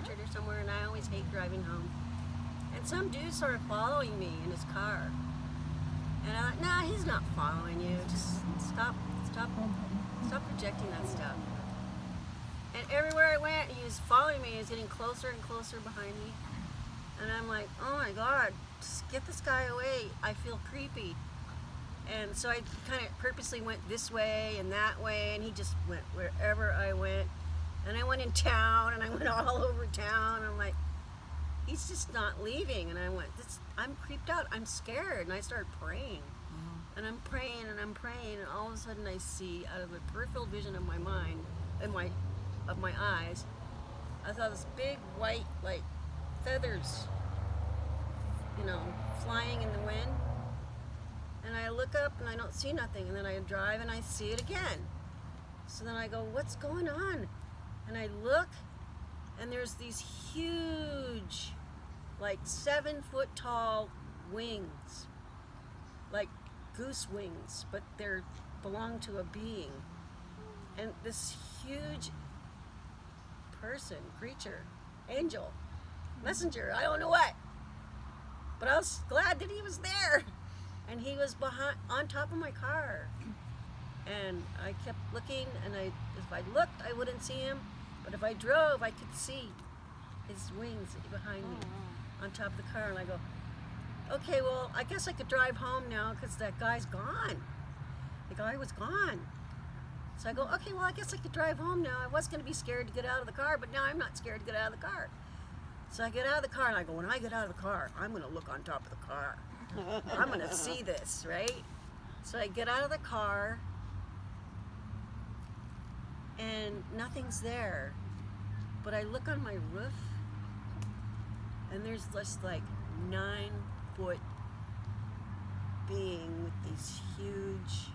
Orchard or somewhere, and I always hate driving home. And some dude started following me in his car. And I thought, nah, he's not following you. Just stop projecting that stuff. And everywhere I went, he was following me. He was getting closer and closer behind me. And I'm like, oh my God, just get this guy away. I feel creepy. And so I kind of purposely went this way and that way, and he just went wherever I went. And I went in town, and I went all over town. I'm like, he's just not leaving. And I went, I'm creeped out. I'm scared. And I started praying. And I'm praying, and I'm praying, and all of a sudden I see out of the peripheral vision of my mind, of my eyes, I saw this big white, like, feathers, flying in the wind. And I look up and I don't see nothing, and then I drive and I see it again. So then I go, what's going on? And I look, and there's these huge, like 7-foot tall wings, like goose wings, but they belong to a being. And this huge person, creature, angel, messenger, I don't know what. But I was glad that he was there. And he was on top of my car. And I kept looking, and if I looked, I wouldn't see him. But if I drove, I could see his wings behind me on top of the car. And I go, okay, well, I guess I could drive home now because that guy's gone. The guy was gone. So I go, okay, well, I guess I could drive home now. I was going to be scared to get out of the car, but now I'm not scared to get out of the car. So I get out of the car, and I go, when I get out of the car, I'm going to look on top of the car. I'm going to see this, right? So I get out of the car, and nothing's there. But I look on my roof, and there's this like 9-foot being with these huge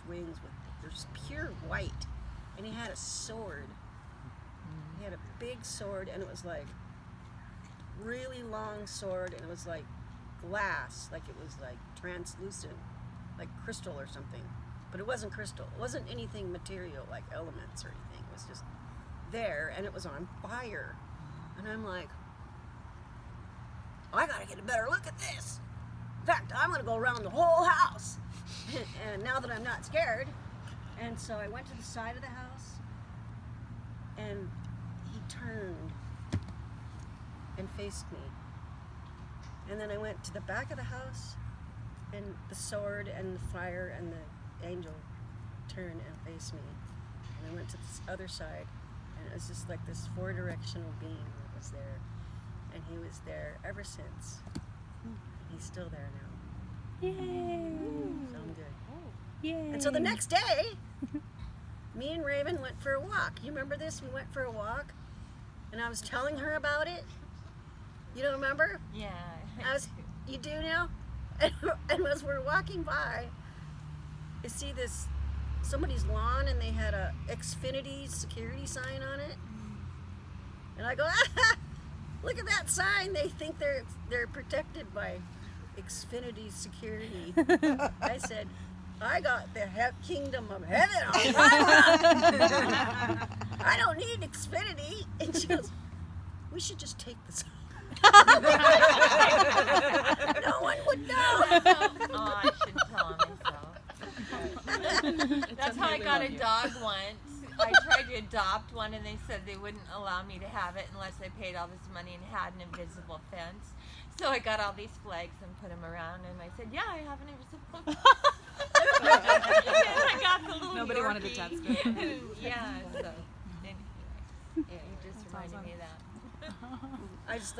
wings. There's pure white, and he had a sword. He had a big sword, and it was like really long sword, and it was like glass, like it was like translucent, like crystal or something. But it wasn't crystal. It wasn't anything material like elements or anything. It was just there, and it was on fire. And I'm like, I gotta get a better look at this. In fact, I'm gonna go around the whole house. And now that I'm not scared. And so I went to the side of the house, and he turned and faced me. And then I went to the back of the house, and the sword and the fire and the angel turned and faced me. And I went to this other side, and it was just like this 4-directional being that was there. And he was there ever since. And he's still there now. Yay! So I'm good. Yay! And so the next day, me and Raven went for a walk. You remember this? We went for a walk, and I was telling her about it. You don't remember? Yeah. You do now? And as we're walking by, I see somebody's lawn, and they had a Xfinity security sign on it. And I go, look at that sign. They think they're protected by Xfinity security. I said, I got the kingdom of heaven on my lawn. I don't need Xfinity. And she goes, we should just take this off. No one would know. Oh, I should tell him myself. That's how I got a dog once. I tried to adopt one, and they said they wouldn't allow me to have it unless I paid all this money and had an invisible fence. So I got all these flags and put them around, and I said, yeah, I have an invisible fence. And I got the little Nobody Yorkie. wanted to test it. Yeah, so anyway, yeah, you just reminded me of that. I just